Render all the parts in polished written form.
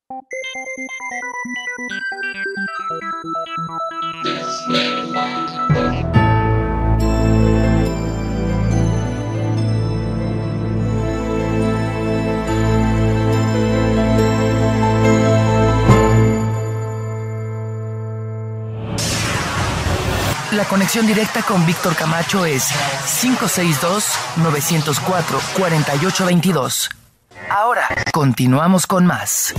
La conexión directa con Víctor Camacho es 562-904-4822. Ahora, continuamos con más.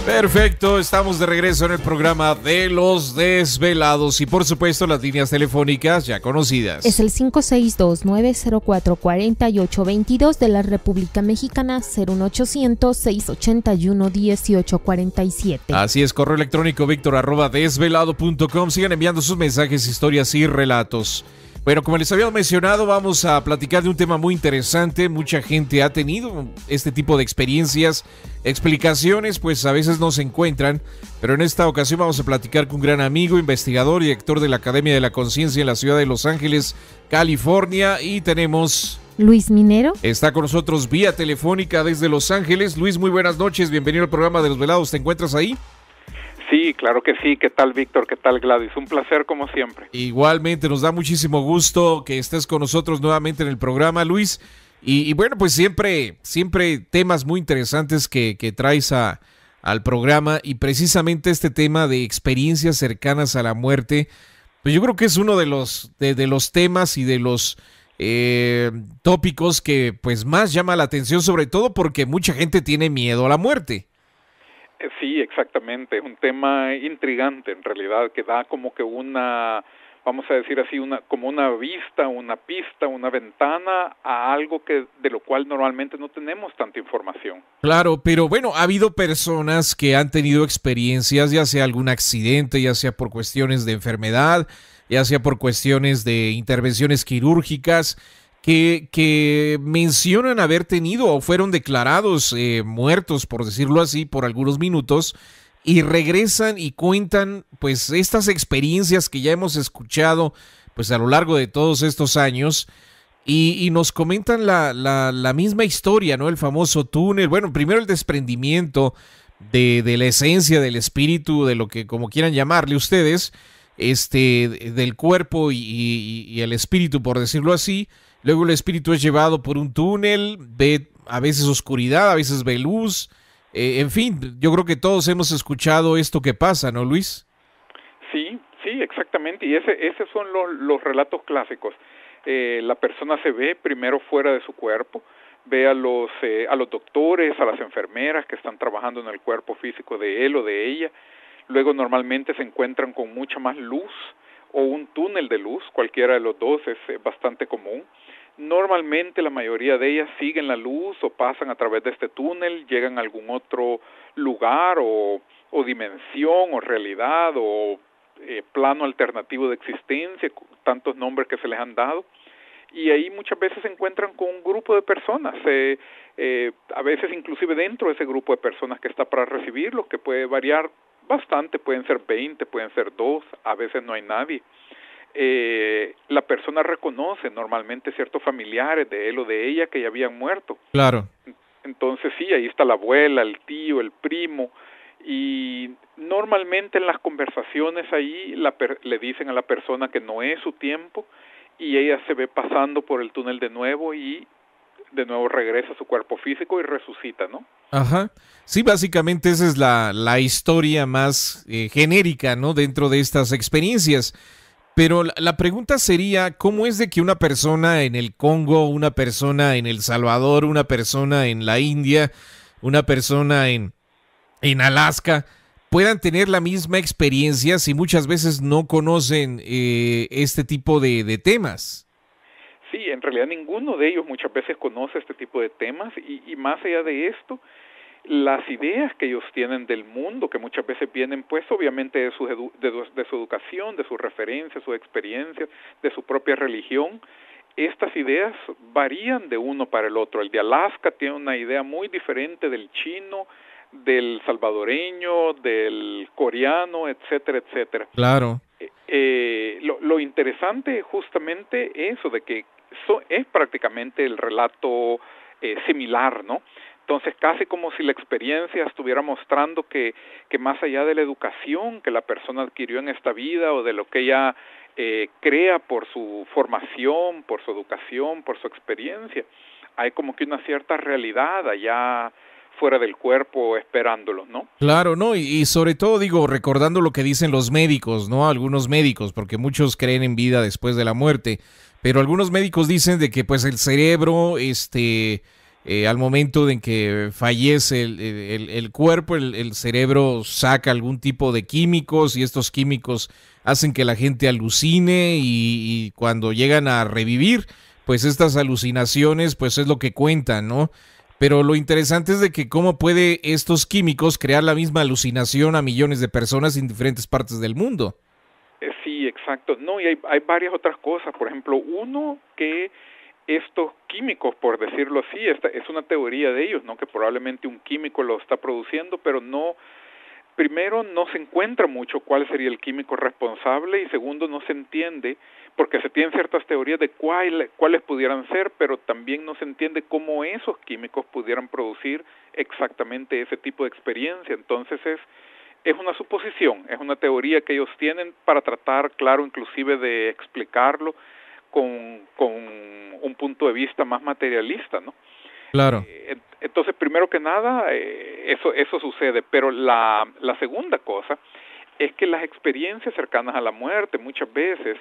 Perfecto, estamos de regreso en el programa de Los Desvelados y por supuesto las líneas telefónicas ya conocidas. Es el 562-904-4822 de la República Mexicana, 01800-681-1847. Así es, correo electrónico victor@desvelado.com. Sigan enviando sus mensajes, historias y relatos. Bueno, como les había mencionado, vamos a platicar de un tema muy interesante. Mucha gente ha tenido este tipo de experiencias, explicaciones, pues a veces no se encuentran, pero en esta ocasión vamos a platicar con un gran amigo, investigador y director de la Academia de la Conciencia en la ciudad de Los Ángeles, California, y tenemos... Luis Minero. Está con nosotros vía telefónica desde Los Ángeles. Luis, muy buenas noches, bienvenido al programa de Los Velados. ¿Te encuentras ahí? Sí, claro que sí. ¿Qué tal, Víctor? ¿Qué tal, Gladys? Un placer como siempre. Igualmente, nos da muchísimo gusto que estés con nosotros nuevamente en el programa, Luis. Y bueno, pues siempre temas muy interesantes que traes al programa, y precisamente este tema de experiencias cercanas a la muerte, pues yo creo que es uno de los temas y de los tópicos que pues más llama la atención, sobre todo porque mucha gente tiene miedo a la muerte. Sí, exactamente. Es un tema intrigante, en realidad, que da como que una, vamos a decir así, como una vista, una pista, una ventana a algo de lo cual normalmente no tenemos tanta información. Claro, pero bueno, ha habido personas que han tenido experiencias, ya sea algún accidente, ya sea por cuestiones de enfermedad, ya sea por cuestiones de intervenciones quirúrgicas, que mencionan haber tenido o fueron declarados muertos, por decirlo así, por algunos minutos, y regresan y cuentan pues estas experiencias que ya hemos escuchado pues a lo largo de todos estos años, y nos comentan la misma historia, ¿no? El famoso túnel, bueno, primero el desprendimiento de la esencia del espíritu, de lo que como quieran llamarle ustedes, del cuerpo y el espíritu, por decirlo así. Luego el espíritu es llevado por un túnel, ve a veces oscuridad, a veces ve luz. En fin, yo creo que todos hemos escuchado esto que pasa, ¿no, Luis? Sí, exactamente. Y esos son los relatos clásicos. La persona se ve primero fuera de su cuerpo, ve a los doctores, a las enfermeras que están trabajando en el cuerpo físico de él o de ella. Luego normalmente se encuentran con mucha más luz o un túnel de luz, cualquiera de los dos es bastante común. Normalmente la mayoría de ellas siguen la luz o pasan a través de este túnel, llegan a algún otro lugar o dimensión o realidad o plano alternativo de existencia, tantos nombres que se les han dado. Y ahí muchas veces se encuentran con un grupo de personas, a veces inclusive dentro de ese grupo de personas que está para recibirlos, que puede variar bastante, pueden ser 20, pueden ser 2, a veces no hay nadie. La persona reconoce normalmente ciertos familiares de él o de ella que ya habían muerto. Claro. Entonces sí, ahí está la abuela, el tío, el primo, y normalmente en las conversaciones ahí le dicen a la persona que no es su tiempo, y ella se ve pasando por el túnel de nuevo y de nuevo regresa a su cuerpo físico y resucita, ¿no? Ajá. Sí, básicamente esa es la historia más genérica, ¿no? Dentro de estas experiencias. Pero la pregunta sería, ¿cómo es de que una persona en el Congo, una persona en El Salvador, una persona en la India, una persona en Alaska puedan tener la misma experiencia si muchas veces no conocen este tipo de temas? Sí, en realidad ninguno de ellos muchas veces conoce este tipo de temas y más allá de esto, las ideas que ellos tienen del mundo, que muchas veces vienen pues obviamente de su educación, de sus referencias, sus experiencias, de su propia religión, estas ideas varían de uno para el otro. El de Alaska tiene una idea muy diferente del chino, del salvadoreño, del coreano, etcétera, etcétera. Claro. Lo interesante es justamente eso, de que es prácticamente el relato similar, ¿no? Entonces, casi como si la experiencia estuviera mostrando que más allá de la educación que la persona adquirió en esta vida o de lo que ella crea por su formación, por su educación, por su experiencia, hay como que una cierta realidad allá fuera del cuerpo esperándolo, ¿no? Claro, ¿no? Y sobre todo, digo, recordando lo que dicen los médicos, ¿no? Algunos médicos, porque muchos creen en vida después de la muerte, pero algunos médicos dicen de que pues el cerebro, al momento de que fallece el cuerpo, el cerebro saca algún tipo de químicos y estos químicos hacen que la gente alucine y cuando llegan a revivir, pues estas alucinaciones pues es lo que cuentan, ¿no? Pero lo interesante es de que cómo puede estos químicos crear la misma alucinación a millones de personas en diferentes partes del mundo. Sí, exacto. No, y hay varias otras cosas. Por ejemplo, uno que estos químicos, por decirlo así, esta es una teoría de ellos, ¿no? Que probablemente un químico lo está produciendo, pero no, primero no se encuentra mucho cuál sería el químico responsable y segundo no se entiende, porque se tienen ciertas teorías de cuáles pudieran ser, pero también no se entiende cómo esos químicos pudieran producir exactamente ese tipo de experiencia. Entonces es una suposición, es una teoría que ellos tienen para tratar, claro, inclusive de explicarlo con un punto de vista más materialista, ¿no? Claro. Entonces, primero que nada, eso sucede, pero la segunda cosa es que las experiencias cercanas a la muerte, muchas veces,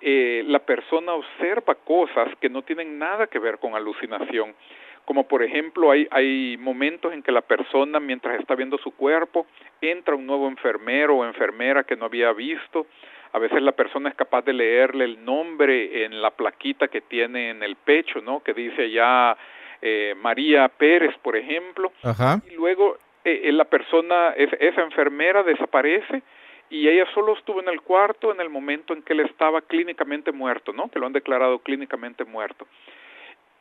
la persona observa cosas que no tienen nada que ver con alucinación, como por ejemplo hay momentos en que la persona mientras está viendo su cuerpo entra un nuevo enfermero o enfermera que no había visto. A veces la persona es capaz de leerle el nombre en la plaquita que tiene en el pecho, ¿no? Que dice ya María Pérez, por ejemplo. Ajá. Y luego la persona, esa enfermera desaparece y ella solo estuvo en el cuarto en el momento en que él estaba clínicamente muerto, ¿no? Que lo han declarado clínicamente muerto.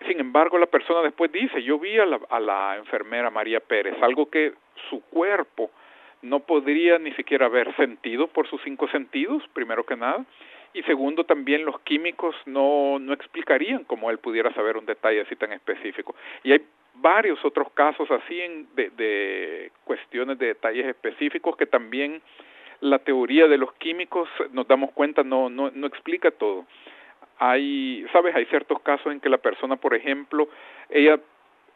Sin embargo, la persona después dice, yo vi a la enfermera María Pérez, algo que su cuerpo no podría ni siquiera haber sentido por sus 5 sentidos, primero que nada, y segundo, también los químicos no explicarían cómo él pudiera saber un detalle así tan específico. Y hay varios otros casos así de cuestiones de detalles específicos que también la teoría de los químicos, nos damos cuenta, no explica todo. Hay ciertos casos en que la persona, por ejemplo, ella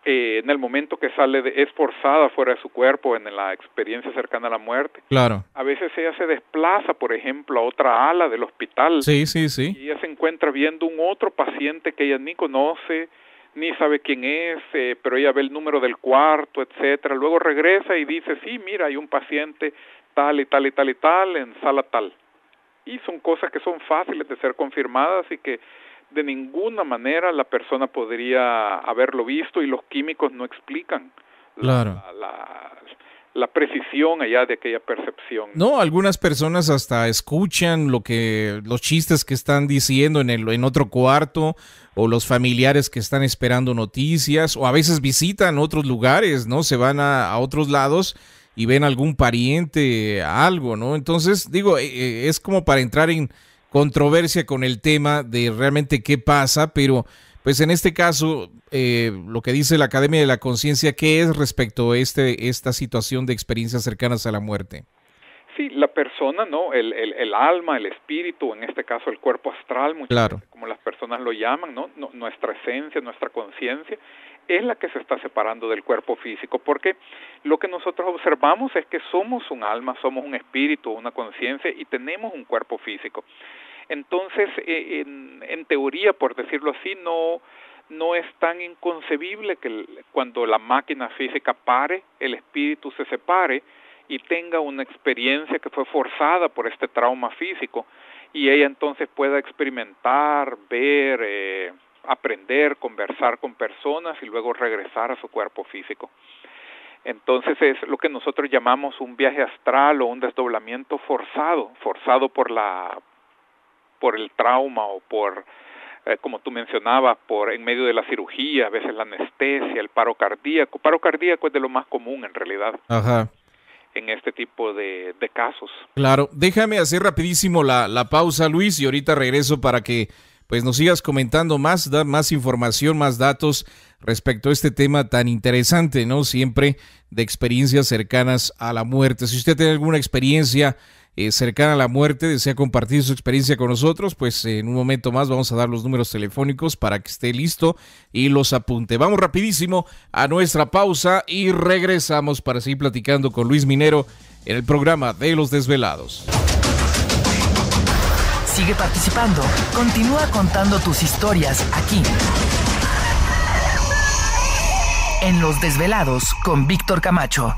en el momento que es forzada fuera de su cuerpo en la experiencia cercana a la muerte. Claro. A veces ella se desplaza, por ejemplo, a otra ala del hospital. Sí. Y ella se encuentra viendo un otro paciente que ella ni conoce, ni sabe quién es, pero ella ve el número del cuarto, etcétera. Luego regresa y dice, sí, mira, hay un paciente tal y tal y tal y tal en sala tal. Y son cosas que son fáciles de ser confirmadas y que de ninguna manera la persona podría haberlo visto y los químicos no explican Claro. la precisión allá de aquella percepción. No, algunas personas hasta escuchan los chistes que están diciendo en otro cuarto o los familiares que están esperando noticias o a veces visitan otros lugares, ¿no? Se van a otros lados y ven algún pariente, algo, ¿no? Entonces, digo, es como para entrar en controversia con el tema de realmente qué pasa, pero pues en este caso, lo que dice la Academia de la Conciencia, ¿qué es respecto a esta situación de experiencias cercanas a la muerte? Sí, la persona, ¿no? El alma, el espíritu, en este caso el cuerpo astral, muchas veces, como las personas lo llaman, ¿no? Nuestra esencia, nuestra conciencia, es la que se está separando del cuerpo físico, porque lo que nosotros observamos es que somos un alma, somos un espíritu, una conciencia y tenemos un cuerpo físico. Entonces, en teoría, por decirlo así, no es tan inconcebible que cuando la máquina física pare, el espíritu se separe y tenga una experiencia que fue forzada por este trauma físico y ella entonces pueda experimentar, ver, aprender, conversar con personas y luego regresar a su cuerpo físico. Entonces es lo que nosotros llamamos un viaje astral o un desdoblamiento forzado por el trauma o por, como tú mencionabas, en medio de la cirugía, a veces la anestesia, el paro cardíaco. Paro cardíaco es de lo más común en realidad. Ajá. En este tipo de casos. Claro, déjame hacer rapidísimo la pausa, Luis, y ahorita regreso para que pues nos sigas comentando más información, más datos respecto a este tema tan interesante, ¿no? Siempre de experiencias cercanas a la muerte. Si usted tiene alguna experiencia cercana a la muerte, desea compartir su experiencia con nosotros, pues en un momento más vamos a dar los números telefónicos para que esté listo y los apunte. Vamos rapidísimo a nuestra pausa y regresamos para seguir platicando con Luis Minero en el programa de Los Desvelados. Sigue participando. Continúa contando tus historias aquí en Los Desvelados con Víctor Camacho.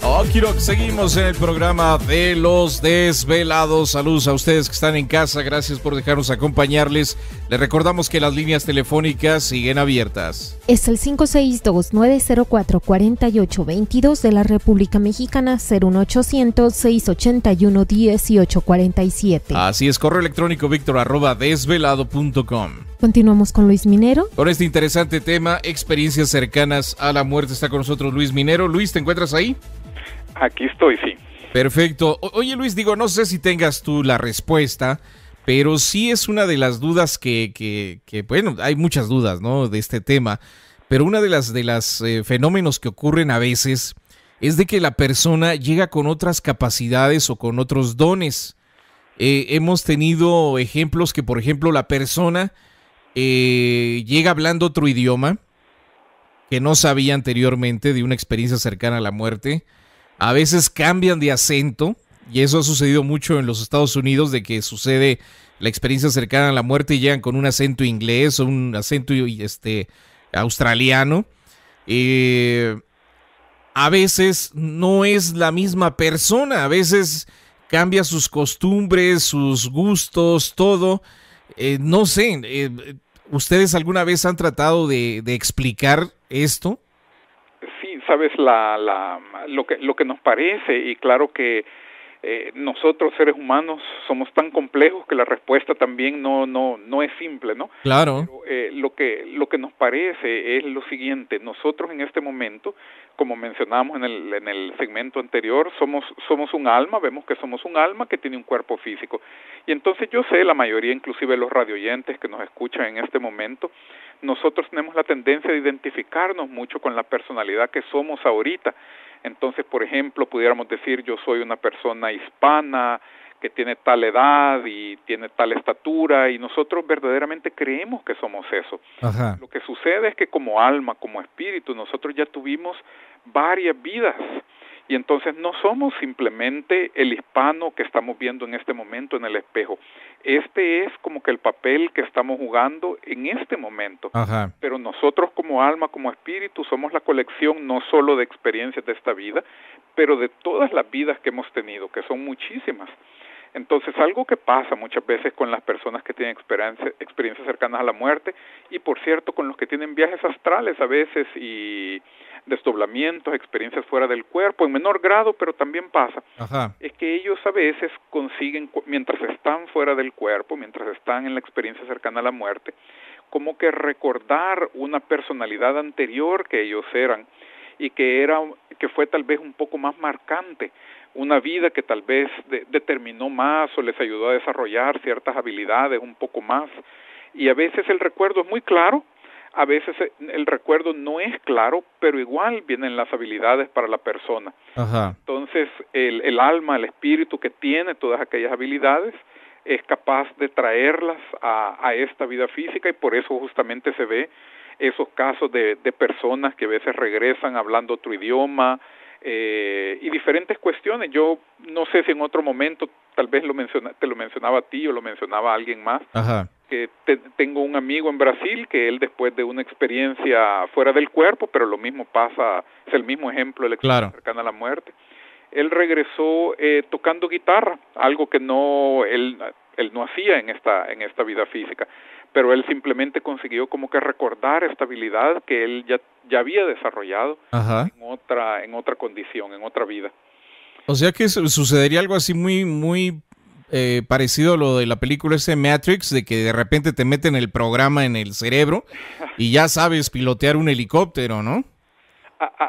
Okirok, seguimos en el programa de Los Desvelados. Saludos a ustedes que están en casa, gracias por dejarnos acompañarles. Les recordamos que las líneas telefónicas siguen abiertas. Es el 562-904-4822 de la República Mexicana, 01800-681-1847. Así es, correo electrónico victor@desvelado.com. Continuamos con Luis Minero. Con este interesante tema, experiencias cercanas a la muerte, está con nosotros Luis Minero. Luis, ¿te encuentras ahí? Aquí estoy, sí. Perfecto. Oye, Luis, no sé si tengas tú la respuesta, pero sí es una de las dudas que bueno, hay muchas dudas, ¿no?, de este tema, pero una de las fenómenos que ocurren a veces es de que la persona llega con otras capacidades o con otros dones. Hemos tenido ejemplos que, por ejemplo, la persona llega hablando otro idioma que no sabía anteriormente, de una experiencia cercana a la muerte. A veces cambian de acento, y eso ha sucedido mucho en los Estados Unidos, de que sucede la experiencia cercana a la muerte y llegan con un acento inglés o un acento australiano. A veces no es la misma persona, a veces cambia sus costumbres, sus gustos, todo. No sé, ¿ustedes alguna vez han tratado de explicar esto? Sí, sabes, lo que nos parece, y claro que nosotros seres humanos somos tan complejos que la respuesta también no es simple, ¿no? Claro. Pero, lo que nos parece es lo siguiente: nosotros en este momento, como mencionamos en el segmento anterior, somos un alma, vemos que somos un alma que tiene un cuerpo físico. Y entonces yo sé, la mayoría inclusive de los radioyentes que nos escuchan en este momento, nosotros tenemos la tendencia de identificarnos mucho con la personalidad que somos ahorita. Entonces, por ejemplo, pudiéramos decir: yo soy una persona hispana que tiene tal edad y tiene tal estatura, y nosotros verdaderamente creemos que somos eso. Ajá. Lo que sucede es que como alma, como espíritu, nosotros ya tuvimos varias vidas, y entonces no somos simplemente el hispano que estamos viendo en este momento en el espejo. Este es como que el papel que estamos jugando en este momento. Ajá. Pero nosotros como alma, como espíritu, somos la colección no solo de experiencias de esta vida, pero de todas las vidas que hemos tenido, que son muchísimas. Entonces, algo que pasa muchas veces con las personas que tienen experiencias cercanas a la muerte, y por cierto con los que tienen viajes astrales a veces y desdoblamientos, experiencias fuera del cuerpo, en menor grado, pero también pasa, Ajá. es que ellos a veces consiguen, mientras están fuera del cuerpo, mientras están en la experiencia cercana a la muerte, como que recordar una personalidad anterior que ellos eran, y que fue tal vez un poco más marcante, una vida que tal vez determinó más o les ayudó a desarrollar ciertas habilidades un poco más. Y a veces el recuerdo es muy claro, a veces el recuerdo no es claro, pero igual vienen las habilidades para la persona. Ajá. Entonces el alma, el espíritu que tiene todas aquellas habilidades es capaz de traerlas a esta vida física, y por eso justamente se ve esos casos de personas que a veces regresan hablando otro idioma, y diferentes cuestiones. Yo no sé si en otro momento tal vez te lo mencionaba a ti o lo mencionaba a alguien más. Ajá. Que tengo un amigo en Brasil que él, después de una experiencia fuera del cuerpo, pero lo mismo pasa, es el mismo ejemplo de la experiencia cercana a la muerte, él regresó tocando guitarra, algo que él no hacía en esta vida física, pero él simplemente consiguió como que recordar esta habilidad que él ya había desarrollado. Ajá. en otra condición, en otra vida. O sea que sucedería algo así muy parecido a lo de la película Matrix, de que de repente te meten el programa en el cerebro y ya sabes pilotear un helicóptero, ¿no?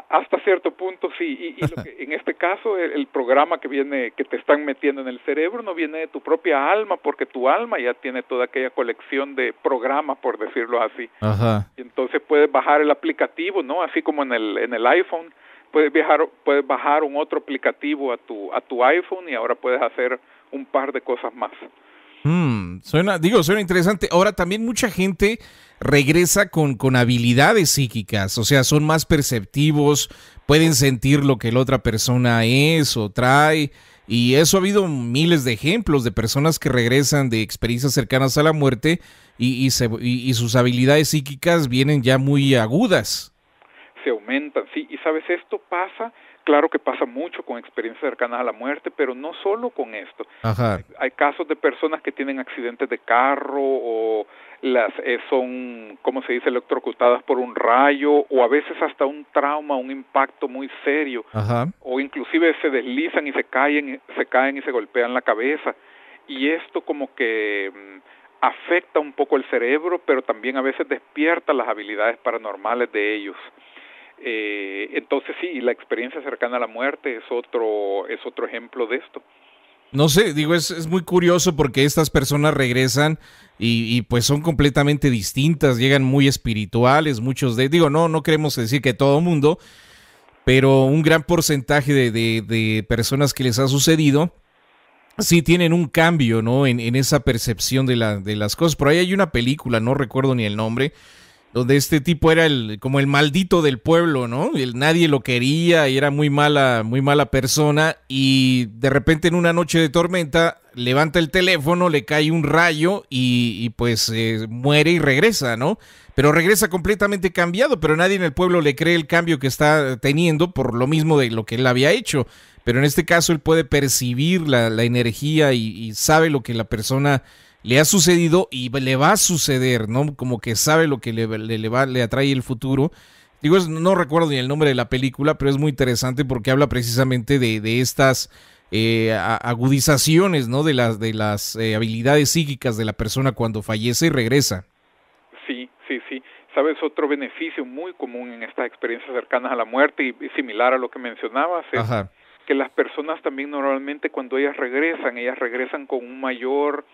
Hasta cierto punto sí, y lo que, en este caso el programa que te están metiendo en el cerebro no viene de tu propia alma, porque tu alma ya tiene toda aquella colección de programas, por decirlo así. Ajá. Y entonces puedes bajar el aplicativo, ¿no? Así como en el iPhone, puedes bajar un otro aplicativo a tu iPhone y ahora puedes hacer un par de cosas más. Suena interesante. Ahora también mucha gente regresa con habilidades psíquicas, o sea, son más perceptivos, pueden sentir lo que la otra persona es o trae, y eso ha habido miles de ejemplos de personas que regresan de experiencias cercanas a la muerte y sus habilidades psíquicas vienen ya muy agudas. Se aumentan, sí, y sabes, esto pasa, claro que pasa mucho con experiencias cercanas a la muerte, pero no solo con esto. Ajá. Hay casos de personas que tienen accidentes de carro o son, ¿cómo se dice?, electrocutadas por un rayo, o a veces hasta un trauma, un impacto muy serio. Ajá. O inclusive se deslizan y se caen y se golpean la cabeza. Y esto como que afecta un poco el cerebro, pero también a veces despierta las habilidades paranormales de ellos. Entonces sí, la experiencia cercana a la muerte es otro ejemplo de esto. No sé, digo, es muy curioso porque estas personas regresan y pues son completamente distintas, llegan muy espirituales, muchos no queremos decir que todo mundo, pero un gran porcentaje de personas que les ha sucedido sí tienen un cambio, ¿no? En esa percepción de las cosas. Por ahí hay una película, no recuerdo ni el nombre, donde este tipo era como el maldito del pueblo, ¿no? Nadie lo quería y era muy mala persona, y de repente en una noche de tormenta levanta el teléfono, le cae un rayo y pues muere y regresa, ¿no? Pero regresa completamente cambiado, pero nadie en el pueblo le cree el cambio que está teniendo por lo mismo de lo que él había hecho. Pero en este caso él puede percibir la energía y sabe lo que la persona le ha sucedido y le va a suceder, ¿no? Como que sabe lo que le atrae el futuro. Digo, no recuerdo ni el nombre de la película, pero es muy interesante porque habla precisamente de estas agudizaciones, ¿no? De las habilidades psíquicas de la persona cuando fallece y regresa. Sí. Sabes, otro beneficio muy común en estas experiencias cercanas a la muerte y similar a lo que mencionabas es Ajá. que las personas también normalmente cuando ellas regresan con un mayor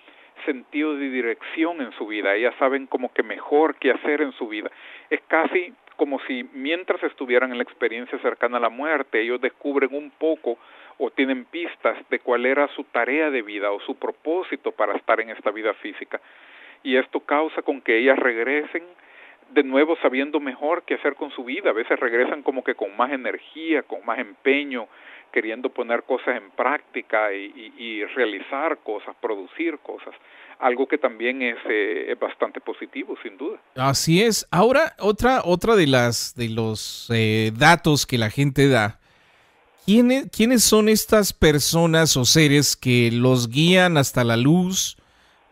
sentido de dirección en su vida. Ellas saben como que mejor qué hacer en su vida. Es casi como si mientras estuvieran en la experiencia cercana a la muerte, ellos descubren un poco o tienen pistas de cuál era su tarea de vida o su propósito para estar en esta vida física. Y esto causa con que ellas regresen de nuevo sabiendo mejor qué hacer con su vida. A veces regresan como que con más energía, con más empeño, queriendo poner cosas en práctica y realizar cosas, producir cosas, algo que también es bastante positivo, sin duda. Así es. Ahora, otra de los datos que la gente da, ¿quiénes son estas personas o seres que los guían hasta la luz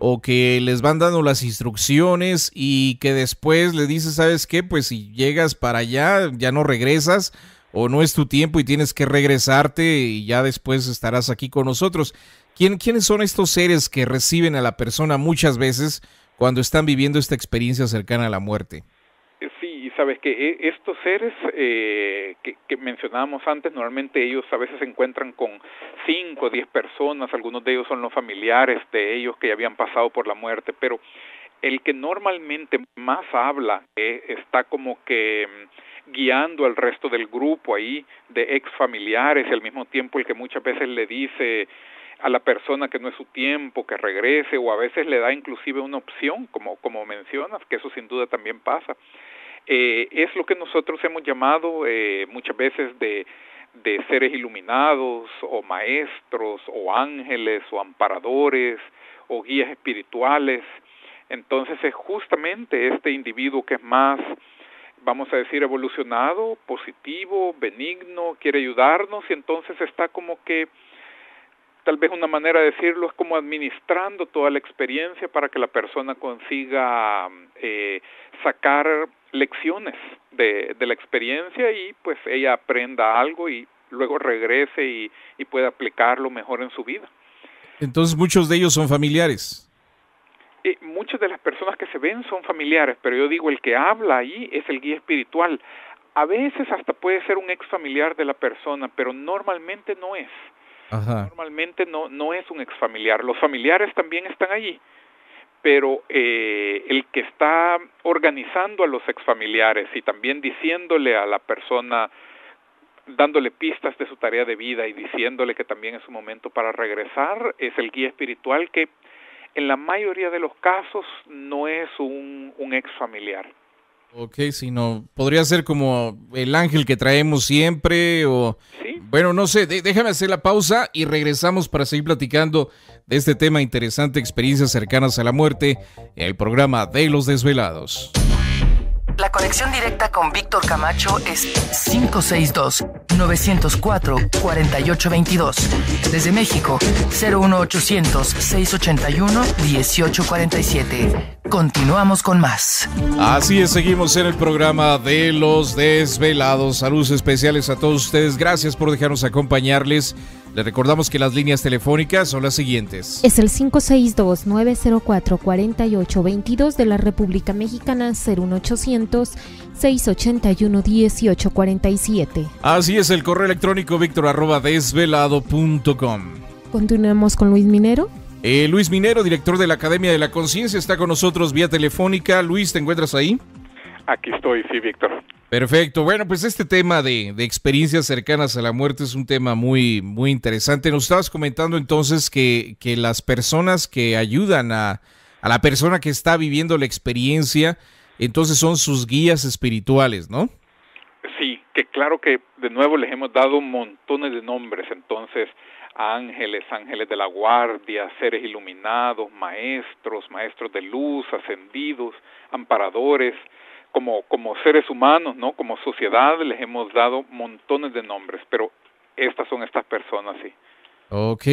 o que les van dando las instrucciones y que después le dices, ¿sabes qué? Pues si llegas para allá, ya no regresas, o no es tu tiempo y tienes que regresarte y ya después estarás aquí con nosotros? ¿Quiénes son estos seres que reciben a la persona muchas veces cuando están viviendo esta experiencia cercana a la muerte? Sí, y sabes que estos seres que mencionábamos antes, normalmente ellos a veces se encuentran con 5 o 10 personas, algunos de ellos son los familiares de ellos que ya habían pasado por la muerte, pero el que normalmente más habla está como que guiando al resto del grupo ahí de ex familiares, y al mismo tiempo el que muchas veces le dice a la persona que no es su tiempo, que regrese, o a veces le da inclusive una opción, como mencionas, que eso sin duda también pasa. Es lo que nosotros hemos llamado muchas veces de seres iluminados, o maestros, o ángeles, o amparadores, o guías espirituales. Entonces es justamente este individuo que es más, vamos a decir, evolucionado, positivo, benigno, quiere ayudarnos, y entonces está como que, tal vez una manera de decirlo, es como administrando toda la experiencia para que la persona consiga sacar lecciones de la experiencia y pues ella aprenda algo y luego regrese y pueda aplicarlo mejor en su vida. Entonces muchos de ellos son familiares. Muchas de las personas que se ven son familiares, pero yo digo, el que habla ahí es el guía espiritual. A veces hasta puede ser un ex familiar de la persona, pero normalmente no es. Ajá. Normalmente no es un ex familiar. Los familiares también están allí, pero el que está organizando a los exfamiliares y también diciéndole a la persona, dándole pistas de su tarea de vida y diciéndole que también es su momento para regresar, es el guía espiritual, que en la mayoría de los casos no es un ex familiar. Ok, sino podría ser como el ángel que traemos siempre o... ¿Sí? Bueno, no sé, déjame hacer la pausa y regresamos para seguir platicando de este tema interesante, experiencias cercanas a la muerte, en el programa de Los Desvelados. La conexión directa con Víctor Camacho es 562-904-4822. Desde México, 01800-681-1847. Continuamos con más. Así es, seguimos en el programa de Los Desvelados. Saludos especiales a todos ustedes. Gracias por dejarnos acompañarles. Les recordamos que las líneas telefónicas son las siguientes. Es el 562-904-4822 de la República Mexicana, 01800-681-1847. Así es, el correo electrónico victor@desvelado.com. Continuemos con Luis Minero. Luis Minero, director de la Academia de la Conciencia, está con nosotros vía telefónica. Luis, ¿te encuentras ahí? Aquí estoy, sí, Víctor. Perfecto. Bueno, pues este tema de experiencias cercanas a la muerte es un tema muy, muy interesante. Nos estabas comentando entonces que las personas que ayudan a la persona que está viviendo la experiencia, entonces son sus guías espirituales, ¿no? Sí, que claro que de nuevo les hemos dado montones de nombres, entonces ángeles, ángeles de la guardia, seres iluminados, maestros de luz, ascendidos, amparadores, como seres humanos, ¿no? Como sociedad les hemos dado montones de nombres, pero estas son estas personas, sí. Ok.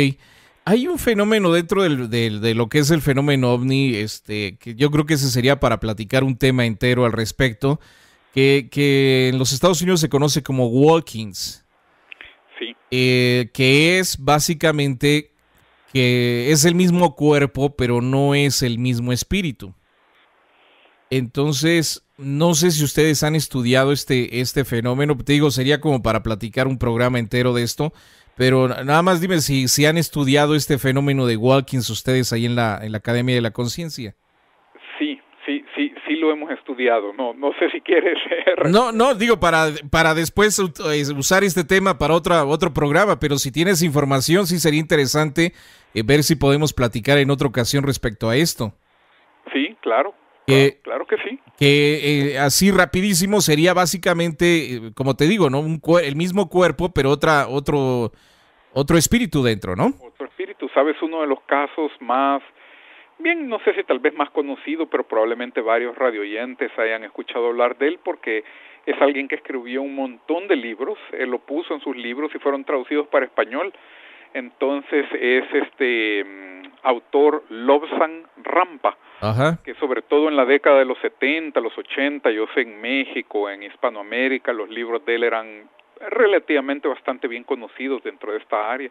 Hay un fenómeno dentro de lo que es el fenómeno OVNI, que yo creo que ese sería para platicar un tema entero al respecto, que en los Estados Unidos se conoce como walk-ins. Sí. Que es básicamente que es el mismo cuerpo, pero no es el mismo espíritu. Entonces, no sé si ustedes han estudiado este fenómeno. Te digo, sería como para platicar un programa entero de esto, pero nada más dime si han estudiado este fenómeno de walk-ins ustedes ahí en la Academia de la Conciencia. Sí lo hemos estudiado. No sé si quieres... No, digo, para después usar este tema para otro programa, pero si tienes información, sí sería interesante ver si podemos platicar en otra ocasión respecto a esto. Sí, claro que sí. Que así rapidísimo sería básicamente, como te digo, ¿no? El mismo cuerpo, pero otro espíritu dentro, ¿no? Otro espíritu. ¿Sabes? Uno de los casos más... Bien, no sé si tal vez más conocido, pero probablemente varios radioyentes hayan escuchado hablar de él, porque es alguien que escribió un montón de libros, él lo puso en sus libros y fueron traducidos para español. Entonces es autor Lobsang Rampa. Ajá. Que sobre todo en la década de los 70, los 80, yo sé en México, en Hispanoamérica, los libros de él eran relativamente bastante bien conocidos dentro de esta área.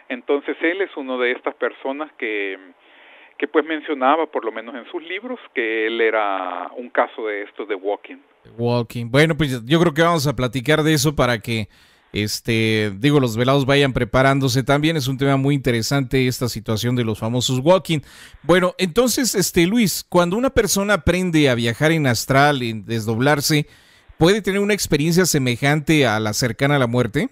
Entonces él es uno de estas personas que pues mencionaba, por lo menos en sus libros, que él era un caso de estos de walking. Bueno, pues yo creo que vamos a platicar de eso para que los velados vayan preparándose también. Es un tema muy interesante esta situación de los famosos walking. Bueno, entonces, Luis, cuando una persona aprende a viajar en astral, en desdoblarse, ¿puede tener una experiencia semejante a la cercana a la muerte?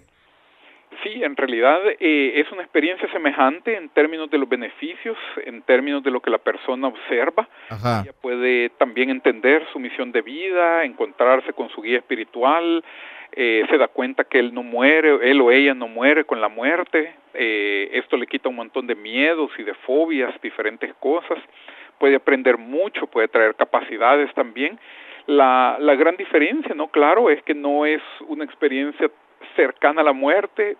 Sí, en realidad es una experiencia semejante en términos de los beneficios, en términos de lo que la persona observa. Ajá. Ella puede también entender su misión de vida, encontrarse con su guía espiritual, se da cuenta que él no muere, él o ella no muere con la muerte. Esto le quita un montón de miedos y de fobias, diferentes cosas. Puede aprender mucho, puede traer capacidades también. La gran diferencia, ¿no? Claro, es que no es una experiencia cercana a la muerte,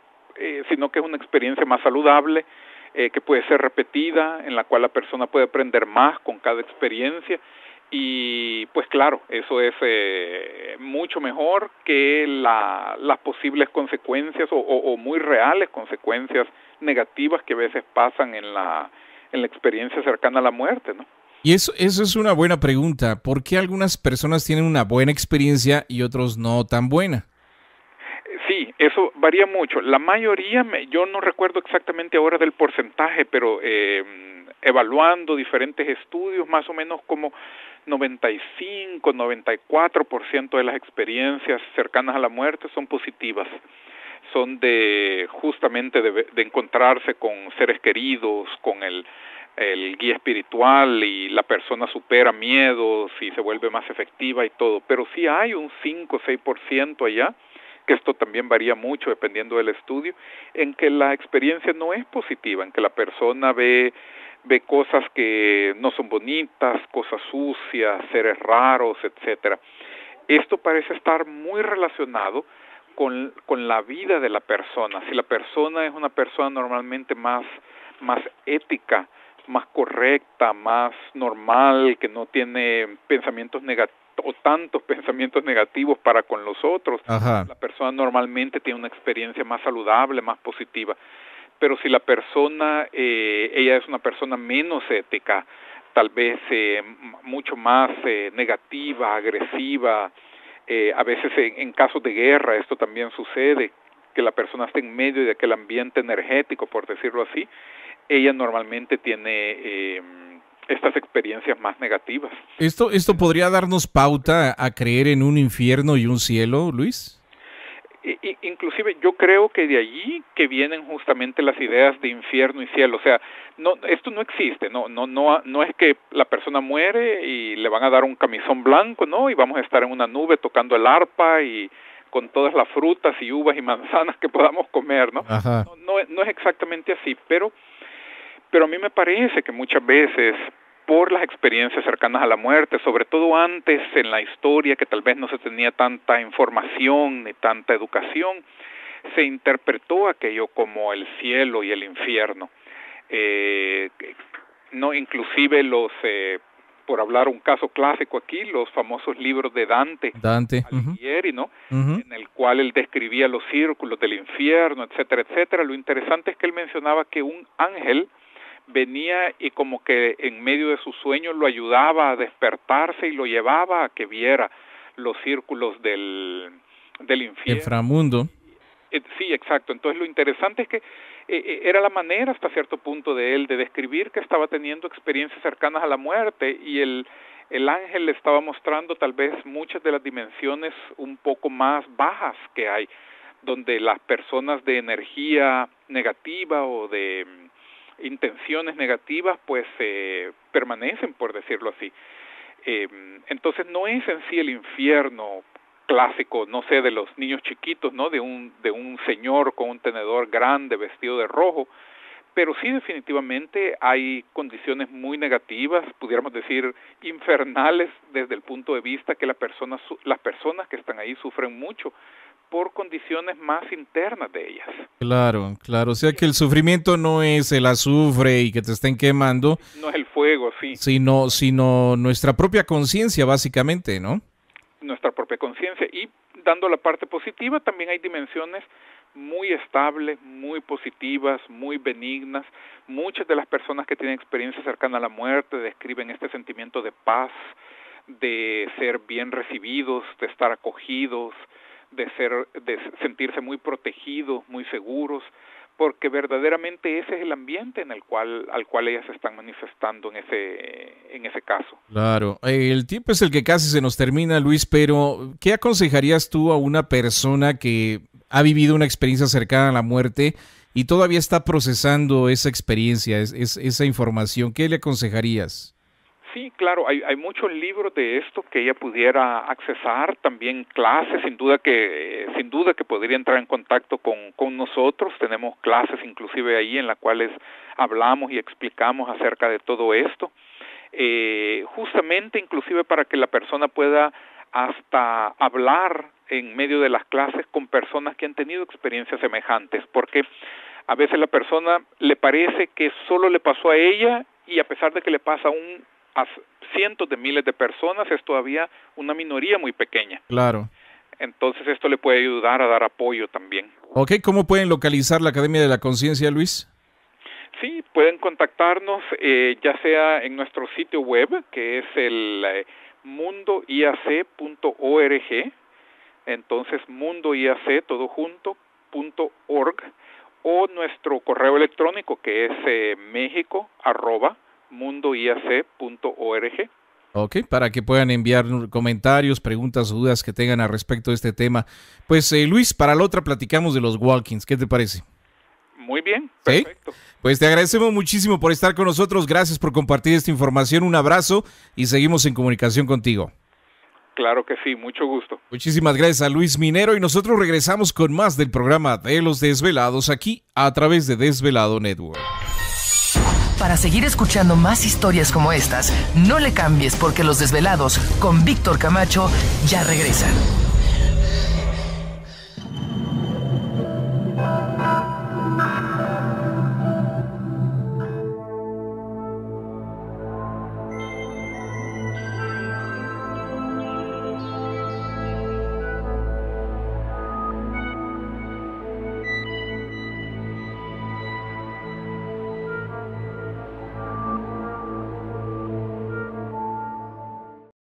sino que es una experiencia más saludable, que puede ser repetida, en la cual la persona puede aprender más con cada experiencia. Y pues claro, eso es mucho mejor que las posibles consecuencias o muy reales consecuencias negativas que a veces pasan en la experiencia cercana a la muerte, ¿no? Y eso es una buena pregunta. ¿Por qué algunas personas tienen una buena experiencia y otros no tan buena? Sí, eso varía mucho. La mayoría, yo no recuerdo exactamente ahora del porcentaje, pero evaluando diferentes estudios, más o menos como 95, 94% de las experiencias cercanas a la muerte son positivas. Son justamente de encontrarse con seres queridos, con el guía espiritual, y la persona supera miedos y se vuelve más efectiva y todo. Pero sí hay un 5 o 6% allá, que esto también varía mucho dependiendo del estudio, en que la experiencia no es positiva, en que la persona ve cosas que no son bonitas, cosas sucias, seres raros, etcétera. Esto parece estar muy relacionado con la vida de la persona. Si la persona es una persona normalmente más ética, más correcta, más normal, que no tiene pensamientos negativos o tantos pensamientos negativos para con los otros, Ajá. la persona normalmente tiene una experiencia más saludable, más positiva. Pero si la persona, ella es una persona menos ética, tal vez mucho más negativa, agresiva, a veces en casos de guerra esto también sucede, que la persona está en medio de aquel ambiente energético, por decirlo así, ella normalmente tiene estas experiencias más negativas. ¿Esto podría darnos pauta a creer en un infierno y un cielo, Luis? Inclusive yo creo que de allí que vienen justamente las ideas de infierno y cielo. O sea, esto no existe, no es que la persona muere y le van a dar un camisón blanco, ¿no? Y vamos a estar en una nube tocando el arpa y con todas las frutas y uvas y manzanas que podamos comer, ¿no? Ajá. No es exactamente así, pero a mí me parece que muchas veces, por las experiencias cercanas a la muerte, sobre todo antes en la historia, que tal vez no se tenía tanta información ni tanta educación, se interpretó aquello como el cielo y el infierno. Inclusive por hablar un caso clásico aquí, los famosos libros de Dante Alighieri, ¿no? En el cual él describía los círculos del infierno, etcétera, etcétera. Lo interesante es que él mencionaba que un ángel venía y como que en medio de su sueño lo ayudaba a despertarse y lo llevaba a que viera los círculos del infierno. Inframundo. Sí, exacto. Entonces lo interesante es que era la manera hasta cierto punto de él de describir que estaba teniendo experiencias cercanas a la muerte, y el ángel le estaba mostrando tal vez muchas de las dimensiones un poco más bajas que hay, donde las personas de energía negativa o de intenciones negativas pues permanecen, por decirlo así. Entonces no es en sí el infierno clásico, no sé, de los niños chiquitos, ¿no? De un señor con un tenedor grande vestido de rojo, pero sí definitivamente hay condiciones muy negativas, pudiéramos decir infernales, desde el punto de vista que las personas que están ahí sufren mucho por condiciones más internas de ellas. Claro, o sea que el sufrimiento no es el azufre y que te estén quemando. No es el fuego, sí. Sino nuestra propia conciencia, básicamente, ¿no? Nuestra propia conciencia. Y dando la parte positiva, también hay dimensiones muy estables, muy positivas, muy benignas. Muchas de las personas que tienen experiencia cercana a la muerte describen este sentimiento de paz, de ser bien recibidos, de estar acogidos, de sentirse muy protegidos, muy seguros, porque verdaderamente ese es el ambiente al cual ellas se están manifestando en ese caso. Claro, el tiempo es el que casi se nos termina, Luis, pero ¿qué aconsejarías tú a una persona que ha vivido una experiencia cercana a la muerte y todavía está procesando esa experiencia, esa información? ¿Qué le aconsejarías? Sí, claro, hay muchos libros de esto que ella pudiera accesar, también clases, sin duda que podría entrar en contacto con nosotros. Tenemos clases inclusive ahí en las cuales hablamos y explicamos acerca de todo esto, justamente inclusive para que la persona pueda hasta hablar en medio de las clases con personas que han tenido experiencias semejantes, porque a veces la persona le parece que solo le pasó a ella, y a pesar de que le pasa a cientos de miles de personas, es todavía una minoría muy pequeña. Claro. Entonces esto le puede ayudar a dar apoyo también. Ok, ¿cómo pueden localizar la Academia de la Conciencia, Luis? Sí, Pueden contactarnos ya sea en nuestro sitio web, que es el mundoiac.org, entonces mundoiac todo junto .org, o nuestro correo electrónico, que es mexico@mundoiac.org. Ok, para que puedan enviar comentarios, preguntas, dudas que tengan al respecto de este tema. Pues Luis, para la otra platicamos de los walk-ins, ¿qué te parece? Muy bien, ¿Sí? perfecto. Pues te agradecemos muchísimo por estar con nosotros, gracias por compartir esta información, un abrazo y seguimos en comunicación contigo. Claro que sí, mucho gusto. Muchísimas gracias a Luis Minero y nosotros regresamos con más del programa de Los Desvelados aquí a través de Desvelado Network. Para seguir escuchando más historias como estas, no le cambies porque Los Desvelados con Víctor Camacho ya regresan.